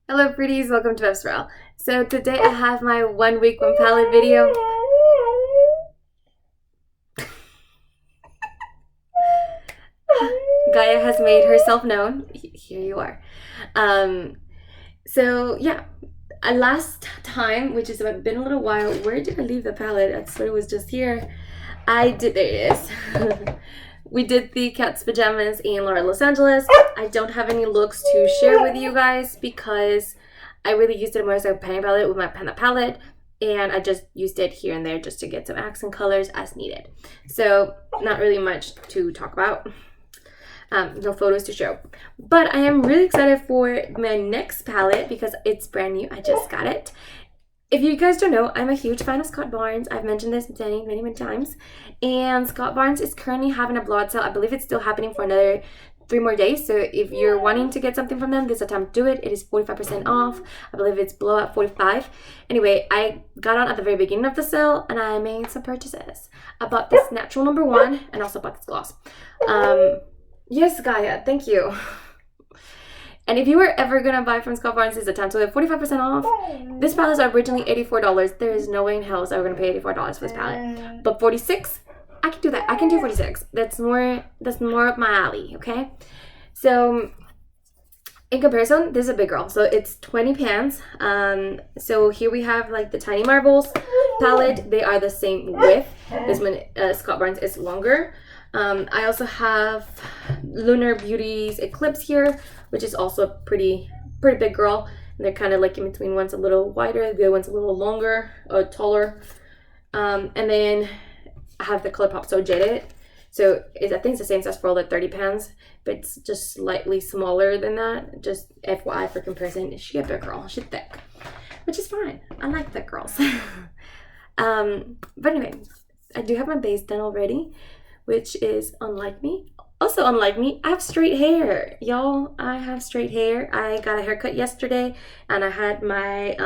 Hello pretties, welcome to Snatural. So today I have my 1 week one palette video. Gaia has made herself known. Here you are. So yeah, last time, which has been a little while, where did I leave the palette? I thought it was just here. There it is. We did the Cat's Pajamas in Los Angeles. I don't have any looks to share with you guys because I really used it more as a painting palette with my Panda palette, and I just used it here and there just to get some accent colors as needed. So not really much to talk about. No photos to show. But I am really excited for my next palette because it's brand new. I just got it. If you guys don't know, I'm a huge fan of Scott Barnes. I've mentioned this many times. And Scott Barnes is currently having a blowout sale. I believe it's still happening for another 3 more days. So if you're wanting to get something from them, this is the time to do it. It is 45% off. I believe it's blowout 45. Anyway, I got on at the very beginning of the sale and I made some purchases. I bought this Snatural #1 and also bought this gloss. Yes, Gaia, thank you. And if you were ever gonna buy from Scott Barnes, this is the time. So we have 45% off. This palette is originally $84. There is no way in hell I was gonna pay $84 for this palette. But 46, I can do that. I can do 46. That's more up my alley, okay? So in comparison, this is a big girl. So it's 20 pans. So here we have like the Tiny Marbles palette. They are the same width. This one, Scott Barnes, is longer. I also have Lunar Beauty's Eclipse here, which is also a pretty big girl. And they're kind of like in between. One's a little wider, the other one's a little longer, taller. And then I have the ColourPop So Jaded. So I think it's the same size for all the 30 pans, but it's just slightly smaller than that. Just FYI for comparison. She's a big girl. She's thick, which is fine. I like thick girls. But anyway, I do have my base done already, which is unlike me. Also unlike me, I have straight hair. Y'all, I have straight hair. I got a haircut yesterday and I had my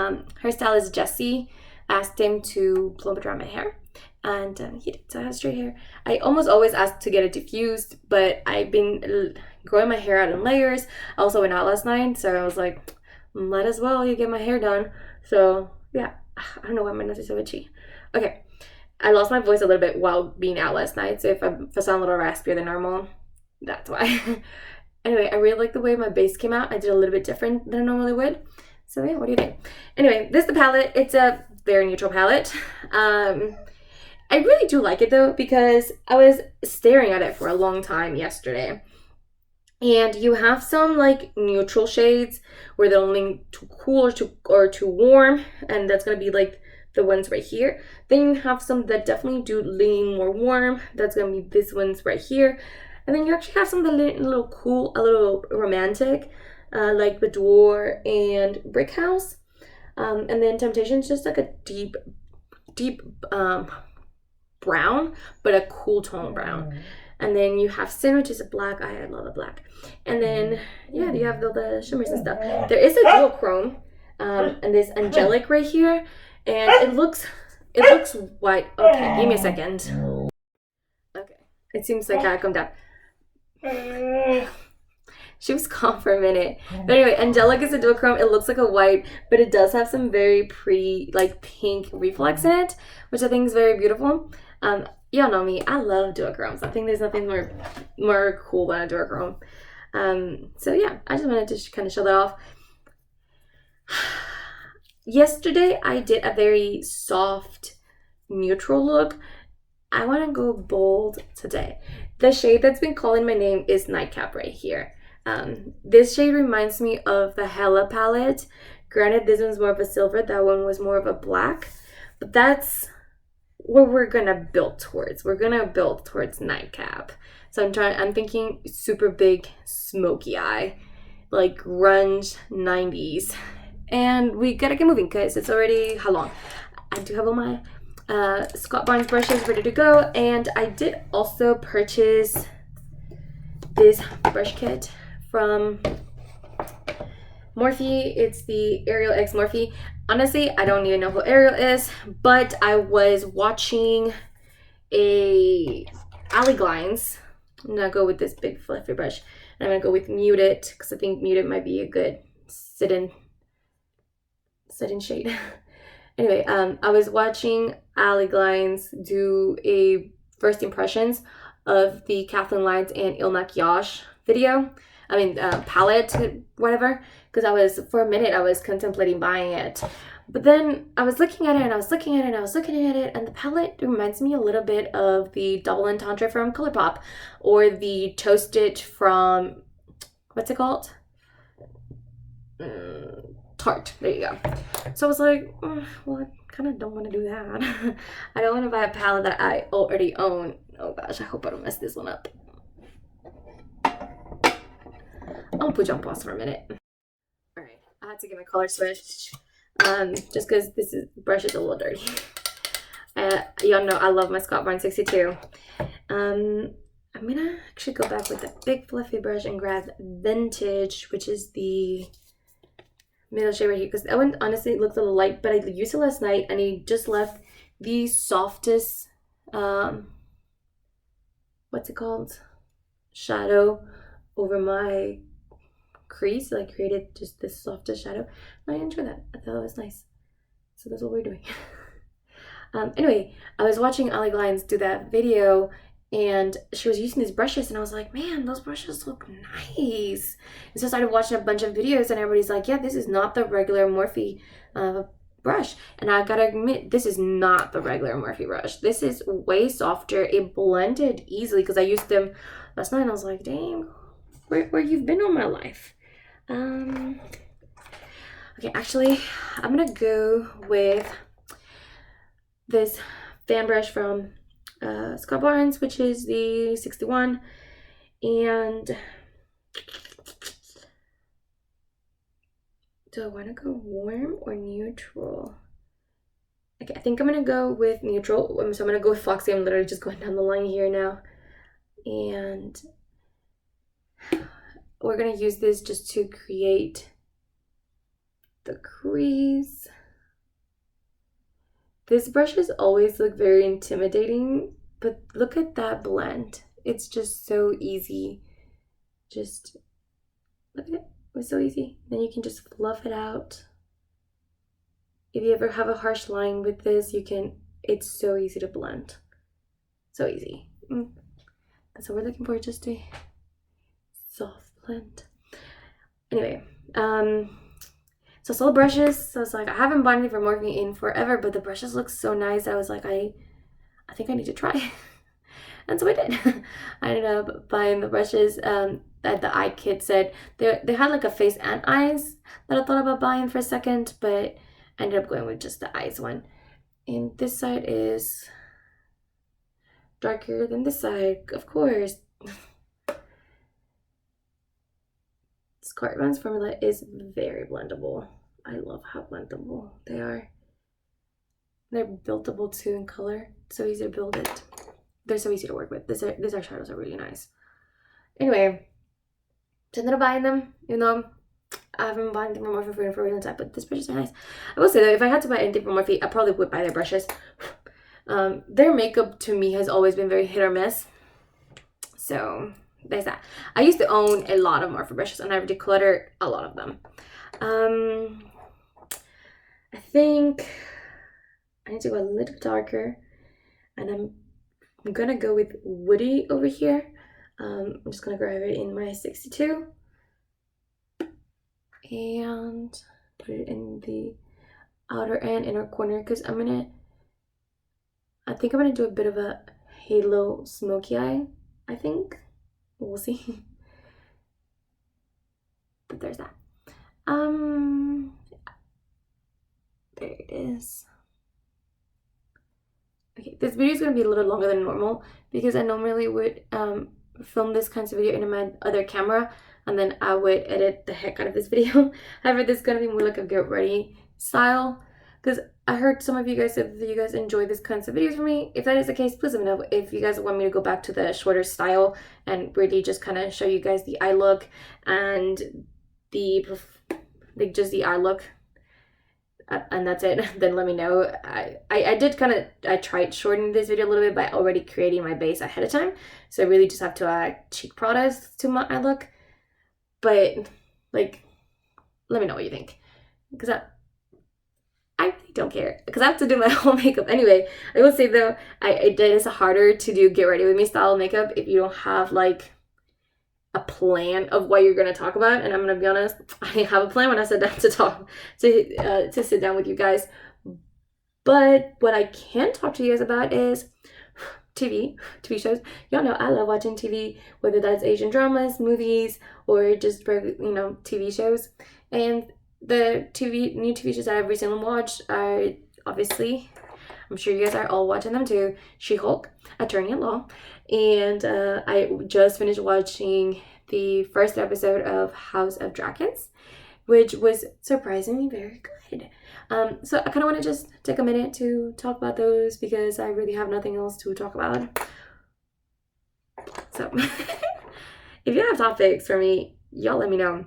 hairstylist Jesse asked him to blow dry my hair. And he did, so I have straight hair. I almost always ask to get it diffused, but I've been growing my hair out in layers. I also went out last night, so I was like, might as well you get my hair done. So yeah, I don't know why my nose is so itchy. Okay. I lost my voice a little bit while being out last night, so if I sound a little raspier than normal, that's why. Anyway, I really like the way my base came out. I did a little bit different than I normally would. So yeah, what do you think? Anyway, this is the palette. It's a very neutral palette. I really do like it though because I was staring at it for a long time yesterday. And you have some like neutral shades where they're only too cool or too warm, and that's gonna be like the ones right here. Then you have some that definitely do lean more warm. That's gonna be these ones right here. And then you actually have some that lean a little cool, a little romantic, like Boudoir and Brick House. And then Temptation's just like a deep brown, but a cool tone brown. And then you have Sin, which is a black. I love a black. And then, yeah, you have the shimmers and stuff. There is a duochrome, and there's Angelic right here. And it looks white. Okay, give me a second. Okay, it seems like I come down. She was calm for a minute. But anyway, Angelic is a duochrome. It looks like a white, but it does have some very pretty, like, pink reflex in it, which I think is very beautiful. Y'all know me. I love duochromes. I think there's nothing more cool than a duochrome. So yeah, I just wanted to kind of show that off. Yesterday, I did a very soft, neutral look. I want to go bold today. The shade that's been calling my name is Nightcap right here. This shade reminds me of the Hella palette. Granted, this one's more of a silver. That one was more of a black. But that's what we're going to build towards. We're going to build towards Nightcap. So I'm thinking super big, smoky eye. Like grunge 90s. And we gotta get moving because it's already how long? I do have all my Scott Barnes brushes ready to go, and I did also purchase this brush kit from Morphe. It's the Ariel X Morphe. Honestly, I don't even know who Ariel is, but I was watching a Ali Glines. I'm gonna go with this big fluffy brush, and I'm gonna go with Muted because I think Muted might be a good sit-in setting shade. Anyway, I was watching Ali Glines do a first impressions of the Kathleen Lights and Il Maquillage video. I mean, palette, whatever. Because for a minute, I was contemplating buying it. But then I was looking at it and I was looking at it and I was looking at it, and the palette reminds me a little bit of the Double Entendre from ColourPop, or the Toasted from, what's it called? Tarte. There you go. So I was like, well, I kind of don't want to do that. I don't want to buy a palette that I already own. Oh gosh, I hope I don't mess this one up. I'll put you on pause for a minute. Alright, I had to get my color switched. Just because this brush is a little dirty. Y'all know I love my Scott Barnes 62. I'm gonna actually go back with that big fluffy brush and grab Vintage, which is the middle shade right here, because that one honestly looks a little light, but I used it last night and it just left the softest what's it called, shadow over my crease. So I created just this softest shadow. I enjoy that. I thought it was nice. So that's what we're doing. Anyway, I was watching Ali Glines do that video, and she was using these brushes, and I was like, man, those brushes look nice. And so I started watching a bunch of videos, and everybody's like, yeah, this is not the regular Morphe brush. And I gotta admit, this is not the regular Morphe brush. This is way softer. It blended easily because I used them last night, and I was like, dang, where you've been all my life. Okay, actually, I'm gonna go with this fan brush from Scott Barnes, which is the 61, and do I want to go warm or neutral? Okay, I think I'm gonna go with neutral. So I'm gonna go with Foxy. I'm literally just going down the line here now, and we're gonna use this just to create the crease. This brushes always look very intimidating, but look at that blend. It's just so easy. Just look at it. It's so easy. Then you can just fluff it out. If you ever have a harsh line with this, it's so easy to blend. So easy. That's what we're looking for, just a soft blend. Anyway, so I saw the brushes, so I was like, I haven't bought anything from Morphe in forever, but the brushes look so nice. I was like, I think I need to try. And so I did. I ended up buying the brushes that the eye kit said. They had like a face and eyes that I thought about buying for a second, but I ended up going with just the eyes one. And this side is darker than this side, of course. Scott Barnes formula is very blendable. I love how blendable they are. They're buildable too in color. So easy to build it. They're so easy to work with. These shadows are really nice. Anyway, so I ended up buying them, even though I haven't bought anything from Morphe for a really long time, but these brushes are nice. I will say though, if I had to buy anything from Morphe, I probably would buy their brushes. Their makeup to me has always been very hit or miss. So there's that. I used to own a lot of Morphe brushes and I've decluttered a lot of them. I think I need to go a little darker, and I'm gonna go with Woody over here. I'm just gonna grab it in my 62 and put it in the outer and inner corner, because I think I'm gonna do a bit of a halo smoky eye. I think we'll see. But there's that. There it is. Okay, this video is going to be a little longer than normal because I normally would film this kind of video in my other camera, and then I would edit the heck out of this video. However, this is going to be more like a get ready style, because I heard some of you guys said that you guys enjoy this kinds of videos from me. If that is the case, please let me know if you guys want me to go back to the shorter style and really just kind of show you guys the eye look and just the eye look. And that's it. Then let me know. I tried shortening this video a little bit by already creating my base ahead of time, so I really just have to add cheek products to my eye look. But like, let me know what you think, because don't care because I have to do my whole makeup anyway. I will say though, it is harder to do get ready with me style makeup if you don't have like a plan of what you're going to talk about. And I'm going to be honest, I didn't have a plan when I sat down to talk to sit down with you guys. But what I can talk to you guys about is TV shows. Y'all know I love watching TV, whether that's Asian dramas, movies, or just TV shows. And the new TV shows that I've recently watched are obviously, I'm sure you guys are all watching them too. She-Hulk, Attorney at Law, and I just finished watching the first episode of House of Dragons, which was surprisingly very good. So I kind of want to just take a minute to talk about those because I really have nothing else to talk about. So if you have topics for me, y'all let me know.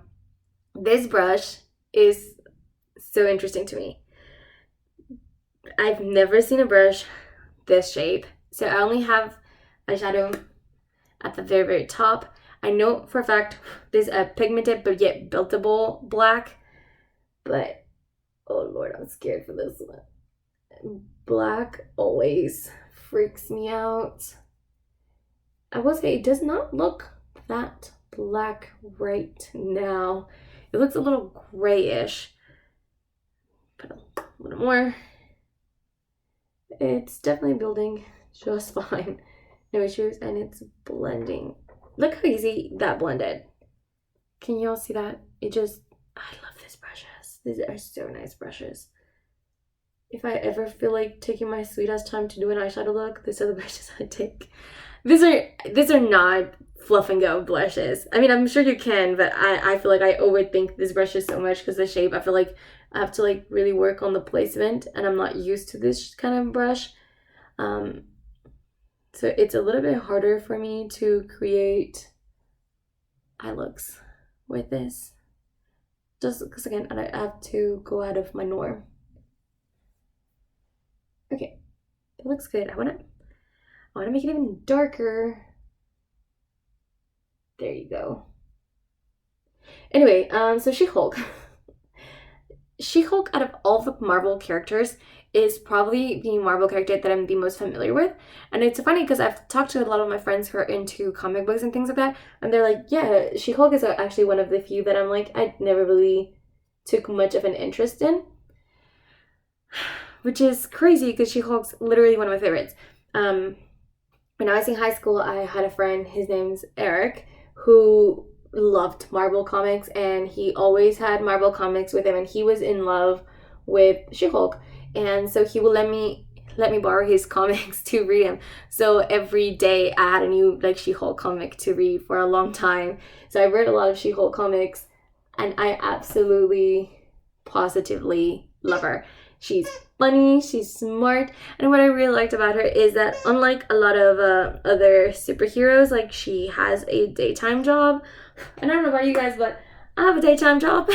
This brush is so interesting to me. I've never seen a brush this shape. So I only have eyeshadow at the very, very top. I know for a fact there's a pigmented but yet buildable black, but oh Lord, I'm scared for this one. Black always freaks me out. I will say it does not look that black right now. It looks a little grayish. Put a little more. It's definitely building just fine. No issues, and it's blending. Look how easy that blended. Can you all see that? I love these brushes. These are so nice brushes. If I ever feel like taking my sweet ass time to do an eyeshadow look, these are the brushes I take. These are not fluff and go blushes. I mean, I'm sure you can, but I feel like I overthink these brushes so much because the shape. I feel like I have to like really work on the placement, and I'm not used to this kind of brush. So it's a little bit harder for me to create eye looks with this. Just because again, I have to go out of my norm. Okay, it looks good. I wanna make it even darker. There you go. Anyway, so She-Hulk. She-Hulk, out of all the Marvel characters, is probably the Marvel character that I'm the most familiar with. And it's funny because I've talked to a lot of my friends who are into comic books and things like that, and they're like, yeah, She-Hulk is actually one of the few that I'm like, I never really took much of an interest in. Which is crazy because She-Hulk's literally one of my favorites. When I was in high school, I had a friend, his name's Eric, who loved Marvel comics, and he always had Marvel comics with him, and he was in love with She-Hulk, and so he would let me borrow his comics to read him. So every day I had a new like She-Hulk comic to read for a long time. So I read a lot of She-Hulk comics, and I absolutely positively love her. She's funny, she's smart, and what I really liked about her is that unlike a lot of other superheroes, like she has a daytime job. And I don't know about you guys, but I have a daytime job,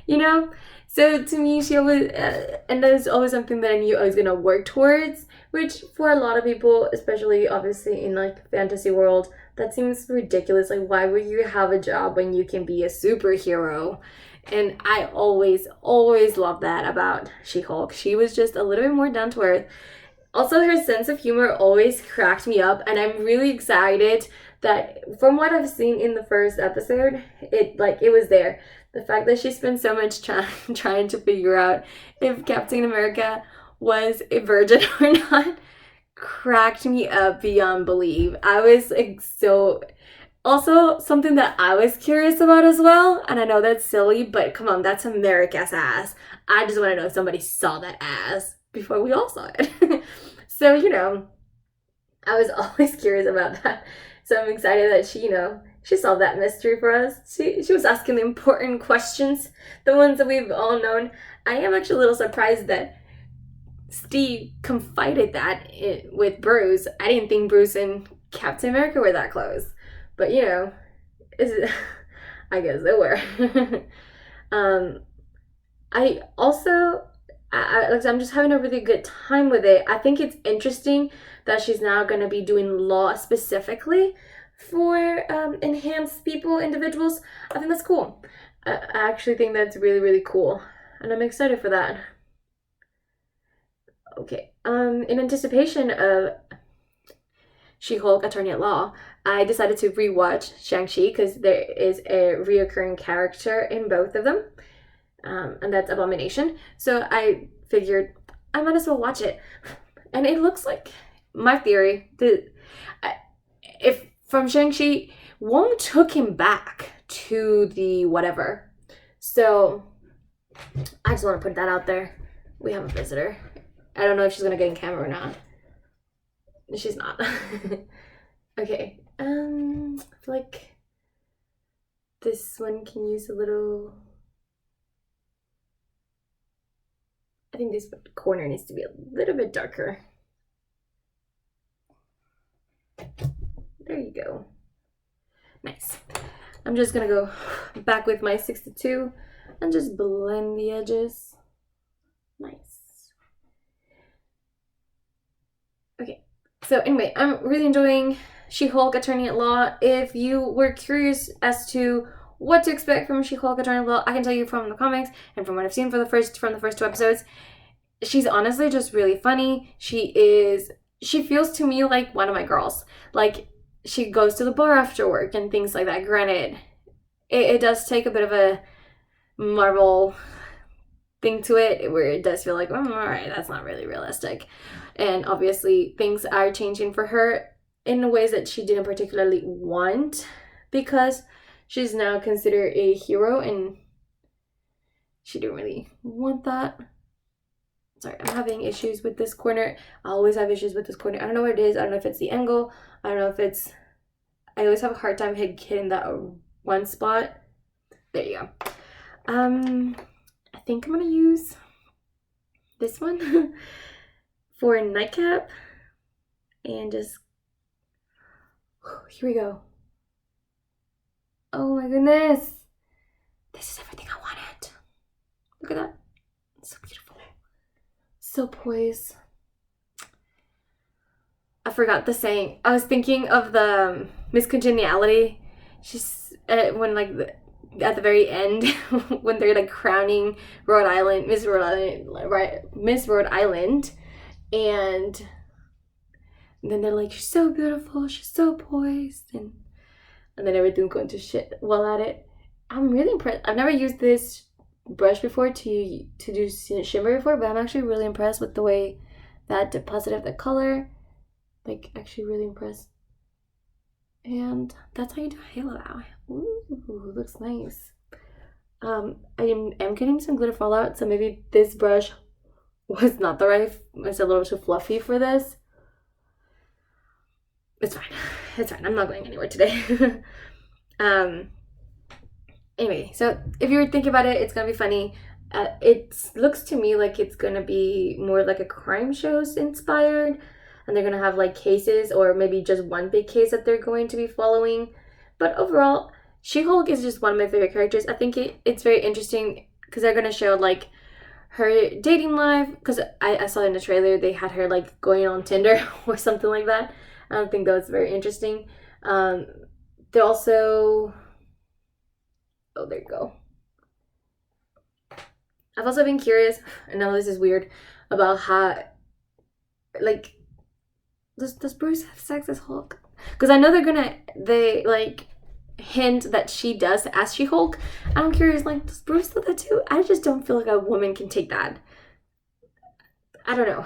you know? So to me, she always, and that is always something that I knew I was gonna work towards, which for a lot of people, especially obviously in like fantasy world, that seems ridiculous. Like, why would you have a job when you can be a superhero? And I always loved that about She-Hulk. She was just a little bit more down to earth. Also, her sense of humor always cracked me up, and I'm really excited that from what I've seen in the first episode, it was there. The fact that she spent so much time trying to figure out if Captain America was a virgin or not cracked me up beyond belief. I was like so... Also, something that I was curious about as well, and I know that's silly, but come on, that's America's ass. I just want to know if somebody saw that ass before we all saw it. So, I was always curious about that. So I'm excited that she solved that mystery for us. She was asking the important questions, the ones that we've all known. I am actually a little surprised that Steve confided that with Bruce. I didn't think Bruce and Captain America were that close. But, I guess they were. I'm just having a really good time with it. I think it's interesting that she's now going to be doing law specifically for enhanced individuals. I think that's cool. I actually think that's really, really cool. And I'm excited for that. Okay. In anticipation of She-Hulk Attorney at Law, I decided to rewatch Shang-Chi because there is a reoccurring character in both of them, and that's Abomination. So I figured I might as well watch it, and it looks like my theory. If from Shang-Chi, Wong took him back to the whatever. So I just want to put that out there. We have a visitor. I don't know if she's gonna get in camera or not. She's not. Okay. I feel like this one can use a little. I think this corner needs to be a little bit darker. There you go. Nice. I'm just gonna go back with my 62 and just blend the edges. Nice. Okay. So anyway, I'm really enjoying She-Hulk Attorney at Law. If you were curious as to what to expect from She-Hulk Attorney at Law, I can tell you from the comics and from what I've seen from the first 2 episodes, she's honestly just really funny. She feels to me like one of my girls. Like, she goes to the bar after work and things like that. Granted, it does take a bit of a Marvel thing to it where it does feel like, all right, that's not really realistic. And obviously things are changing for her in ways that she didn't particularly want, because she's now considered a hero and she didn't really want that. Sorry, I'm having issues with this corner. I always have issues with this corner. I don't know what it is. I don't know if it's the angle. I don't know if it's... I always have a hard time hitting that one spot. There you go. I think I'm gonna use this one for a nightcap. And just... Here we go. Oh my goodness. This is everything I wanted. Look at that. It's so beautiful. So poised. I forgot the saying. I was thinking of the Miss Congeniality. She's when like at the very end when they're like crowning Miss Rhode Island, and then they're like, she's so beautiful, she's so poised, and then everything's going to shit while at it. I'm really impressed. I've never used this brush before to do shimmer before, but I'm actually really impressed with the way that deposited the color. Like, actually really impressed. And that's how you do a halo eye. Ooh, looks nice. I am getting some glitter fallout, so maybe this brush was not the right, it's a little too fluffy for this. It's fine. It's fine. I'm not going anywhere today. Anyway, so if you were thinking about it, it's gonna be funny. It looks to me like it's gonna be more like a crime shows inspired, and they're gonna have like cases, or maybe just one big case that they're going to be following. But overall, She-Hulk is just one of my favorite characters. I think it's very interesting because they're gonna show like her dating life, because I saw in the trailer they had her like going on Tinder or something like that. I don't think that was very interesting. They also... Oh, there you go. I've also been curious, I know this is weird, about how, like, does Bruce have sex as Hulk? Because I know they like hint that she does as She-Hulk. I'm curious, like, does Bruce do that too? I just don't feel like a woman can take that. I don't know.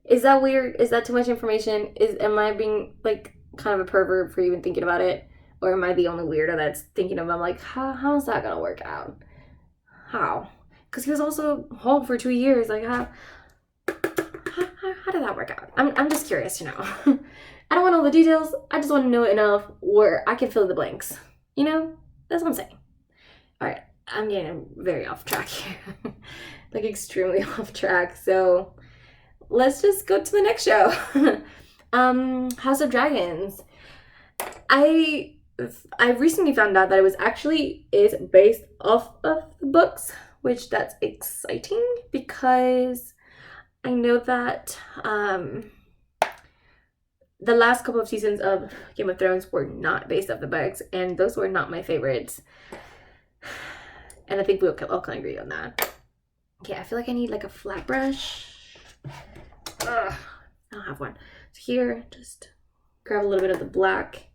Is that weird? Is that too much information? Am I being like kind of a pervert for even thinking about it? Or am I the only weirdo that's thinking of, I'm like, how's that gonna work out? How? Because he was also Hulk for 2 years. Like, how did that work out? I'm just curious to know. I don't want all the details. I just want to know enough where I can fill in the blanks. You know? That's what I'm saying. All right. I'm getting very off track here. Like, extremely off track. So, let's just go to the next show. House of Dragons. I recently found out that it was actually is based off of the books, which that's exciting because I know that the last couple of seasons of Game of Thrones were not based off the books, and those were not my favorites. And I think we all can agree on that. Okay, I feel like I need like a flat brush. I don't have one. So here, just grab a little bit of the black,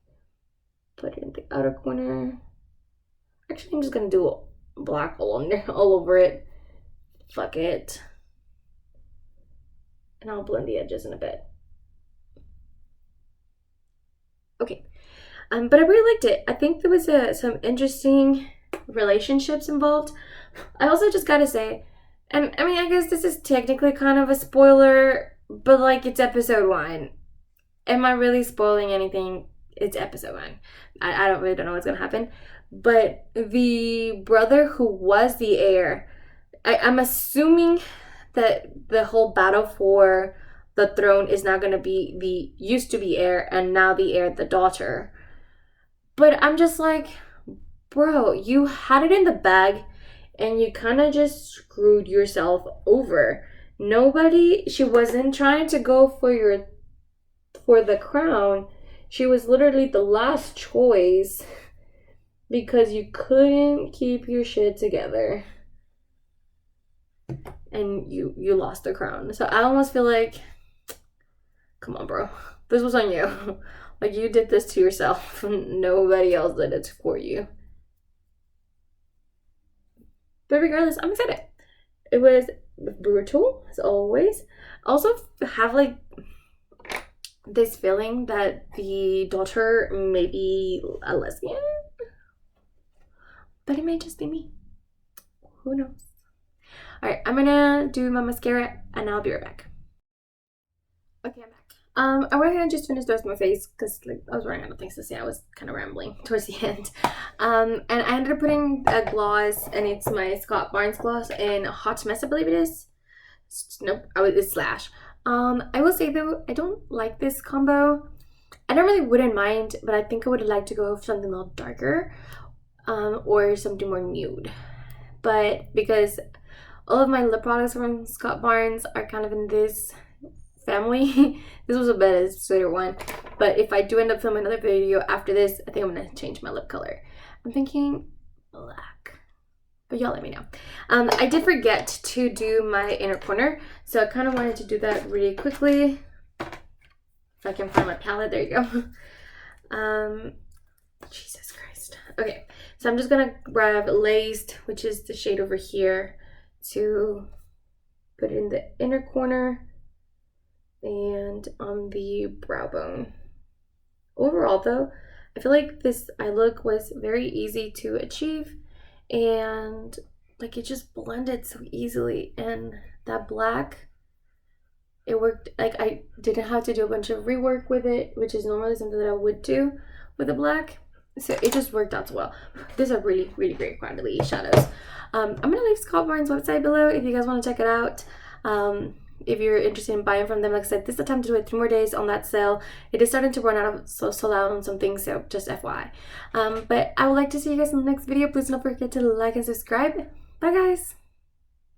put it in the outer corner. Actually, I'm just gonna do black all over it. Fuck it. And I'll blend the edges in a bit. Okay. But I really liked it. I think there was some interesting relationships involved. I also just gotta say, and I mean, I guess this is technically kind of a spoiler, but like it's episode 1. Am I really spoiling anything? It's episode 1. I don't really don't know what's gonna happen. But the brother who was the heir, I'm assuming that the whole battle for the throne is now gonna be the used to be heir and now the heir, the daughter. But I'm just like, bro, you had it in the bag and you kind of just screwed yourself over. She wasn't trying to go for the crown. She was literally the last choice because you couldn't keep your shit together. And you lost the crown. So I almost feel like, come on, bro. This was on you. Like, you did this to yourself. Nobody else did it for you. But regardless, I'm excited. It was brutal, as always. I also have, like, this feeling that the daughter may be a lesbian. But it may just be me. Who knows? Alright, I'm gonna do my mascara, and I'll be right back. Okay, I'm back. I went ahead and just finished the rest of my face because like I was running out of things to say. I was kind of rambling towards the end. And I ended up putting a gloss, and it's my Scott Barnes gloss in Hot Mess, I believe it is. Nope, it's Slash. I will say though, I don't like this combo. I don't really wouldn't mind, but I think I would like to go for something a little darker, or something more nude. But because all of my lip products from Scott Barnes are kind of in this family. This was a better sweeter one, but if I do end up filming another video after this, I think I'm gonna change my lip color. I'm thinking black, but y'all let me know. I did forget to do my inner corner, so I kind of wanted to do that really quickly. If I can find my palette, there you go. Jesus Christ. Okay, so I'm just gonna grab Laced, which is the shade over here, to put it in the inner corner and on the brow bone. Overall though, I feel like this eye look was very easy to achieve, and like it just blended so easily, and that black, it worked. Like I didn't have to do a bunch of rework with it, which is normally something that I would do with the black, so it just worked out so well. These are really great quality shadows. I'm gonna leave Scott Barnes' website below if you guys want to check it out. If you're interested in buying from them, like I said, this is the time to do it. 3 more days on that sale. It is starting to run out of sold out on some things, so just FYI. But I would like to see you guys in the next video. Please don't forget to like and subscribe. Bye guys.